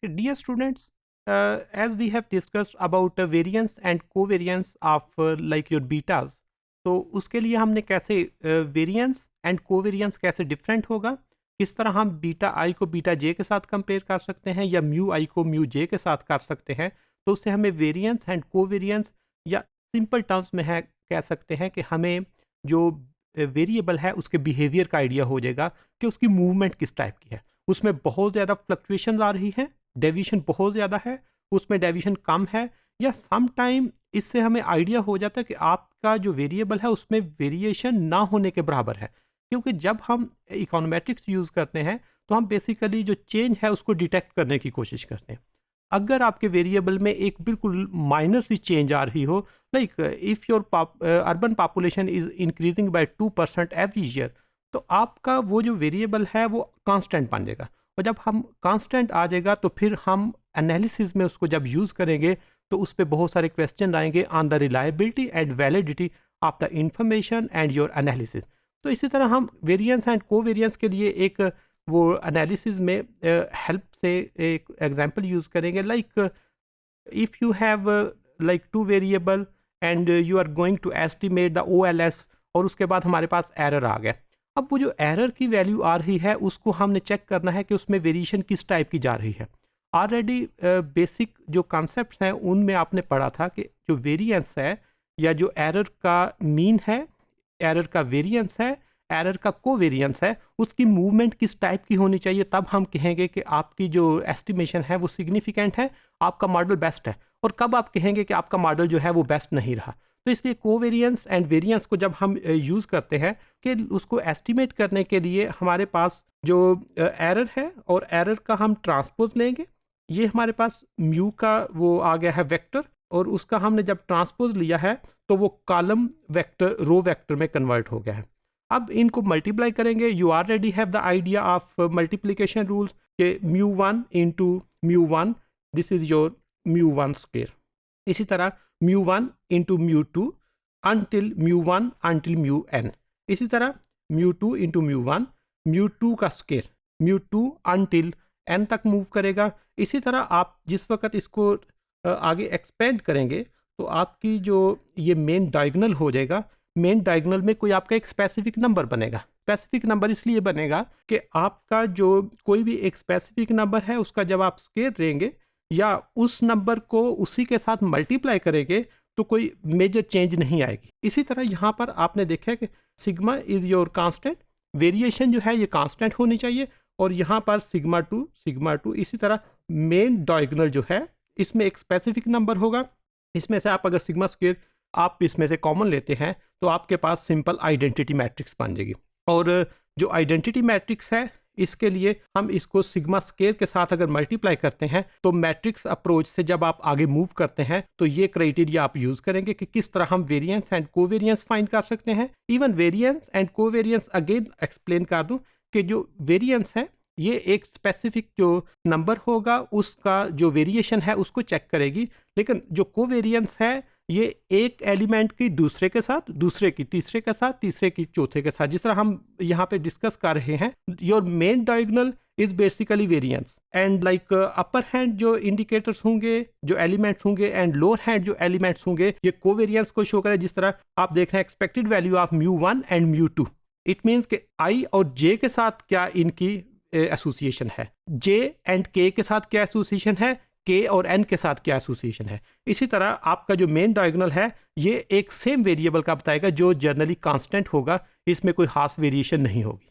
Dear students, as we have discussed about variance and covariance of like your betas, तो उसके लिए हमने कैसे वेरिएंस एंड कोवेरिएंस कैसे डिफरेंट होगा, किस तरह हम बीटा आई को बीटा जे के साथ कंपेयर कर सकते हैं या म्यू आई को म्यू जे के साथ कर सकते हैं, तो उससे हमें वेरिएंस एंड कोवेरिएंस या सिंपल टर्म्स में है कह सकते हैं कि हमें जो वेरिएबल है उसके बिहेवियर का आइडिया हो जाएगा कि उसकी मूवमेंट किस टाइप की है। उसमें बहुत ज़्यादा फ्लक्चुएशन आ रही है, डेविएशन बहुत ज़्यादा है, उसमें डेविएशन कम है, या सम टाइम इससे हमें आइडिया हो जाता है कि आपका जो वेरिएबल है उसमें वेरिएशन ना होने के बराबर है। क्योंकि जब हम इकोनोमेट्रिक्स यूज़ करते हैं तो हम बेसिकली जो चेंज है उसको डिटेक्ट करने की कोशिश करते हैं। अगर आपके वेरिएबल में एक बिल्कुल माइनर सी चेंज आ रही हो, like if your urban population is increasing by 2% every year, तो आपका वो जो वेरिएबल है वो कांस्टेंट बन जाएगा। और जब हम कांस्टेंट आ जाएगा तो फिर हम एनालिसिस में उसको जब यूज़ करेंगे तो उस पर बहुत सारे क्वेश्चन आएंगे on the reliability and validity of the information and your analysis. तो इसी तरह हम वेरिएंस एंड कोवेरिएंस के लिए एक वो एनालिसिस में हेल्प से एक एग्जांपल यूज़ करेंगे, like if you have like 2 variable and you are going to estimate the OLS, और उसके बाद हमारे पास एरर आ गया। अब वो जो एरर की वैल्यू आ रही है उसको हमने चेक करना है कि उसमें वेरिएशन किस टाइप की जा रही है। ऑलरेडी बेसिक जो कॉन्सेप्ट्स हैं उनमें आपने पढ़ा था कि जो वेरिएंस है या जो एरर का मीन है, एरर का वेरिएंस है, एरर का कोवेरिएंस है, उसकी मूवमेंट किस टाइप की होनी चाहिए, तब हम कहेंगे कि आपकी जो एस्टिमेशन है वो सिग्निफिकेंट है, आपका मॉडल बेस्ट है। और कब आप कहेंगे कि आपका मॉडल जो है वो बेस्ट नहीं रहा। तो इसलिए कोवेरिएंस एंड वेरिएंस को जब हम यूज़ करते हैं कि उसको एस्टिमेट करने के लिए हमारे पास जो एरर है और एरर का हम ट्रांसपोज लेंगे, ये हमारे पास म्यू का वो आ गया है वेक्टर, और उसका हमने जब ट्रांसपोज लिया है तो वो कॉलम वेक्टर रो वेक्टर में कन्वर्ट हो गया है। अब इनको मल्टीप्लाई करेंगे, you already have the idea of multiplication rules के mu 1 into mu 1, this is your mu 1 square. इसी तरह mu 1 into mu 2 until mu 1 until mu n। इसी तरह म्यू 2 इंटू म्यू 1, म्यू 2 का स्क्वायर, म्यू 2 अनटिल n तक move करेगा। इसी तरह आप जिस वक्त इसको आगे एक्सपेंड करेंगे तो आपकी जो ये मेन डायगोनल हो जाएगा, मेन डायगोनल में कोई आपका एक स्पेसिफिक नंबर बनेगा। स्पेसिफिक नंबर इसलिए बनेगा कि आपका जो कोई भी एक स्पेसिफिक नंबर है उसका जब आप स्क्वायर लेंगे या उस नंबर को उसी के साथ मल्टीप्लाई करेंगे तो कोई मेजर चेंज नहीं आएगी। इसी तरह यहाँ पर आपने देखा कि sigma is your constant, variation जो है ये कांस्टेंट होनी चाहिए, और यहाँ पर सिग्मा टू, इसी तरह मेन डायगोनल जो है इसमें एक स्पेसिफिक नंबर होगा। इसमें से आप अगर सिग्मा स्क्वायर आप इसमें से कॉमन लेते हैं तो आपके पास सिंपल आइडेंटिटी मैट्रिक्स बन जाएगी। और जो आइडेंटिटी मैट्रिक्स है इसके लिए हम इसको सिग्मा स्क्वायर के साथ अगर मल्टीप्लाई करते हैं तो मैट्रिक्स अप्रोच से जब आप आगे मूव करते हैं तो ये क्राइटेरिया आप यूज़ करेंगे कि किस तरह हम वेरिएंस एंड कोवेरिएंस फाइंड कर सकते हैं। Even variance and covariance again explain कर दूं कि जो वेरिएंस है ये एक स्पेसिफिक जो नंबर होगा उसका जो वेरिएशन है उसको चेक करेगी, लेकिन जो कोवेरिएंस है ये एक एलिमेंट की दूसरे के साथ, दूसरे की तीसरे के साथ, तीसरे की चौथे के साथ, जिस तरह हम यहाँ पे डिस्कस कर रहे हैं। Your main diagonal is basically variance and like upper hand जो इंडिकेटर्स होंगे, जो एलिमेंट्स होंगे, एंड लोअर हैंड जो एलिमेंट्स होंगे, ये कोवेरिएंस को शो करे। जिस तरह आप देख रहे हैं expected value of mu 1 and mu 2, it means कि आई और जे के साथ क्या इनकी एसोसिएशन है, जे एंड के के साथ क्या एसोसिएशन है, के और एन के साथ क्या एसोसिएशन है। इसी तरह आपका जो मेन डायगोनल है ये एक सेम वेरिएबल का बताएगा जो जनरली कांस्टेंट होगा, इसमें कोई खास वेरिएशन नहीं होगी।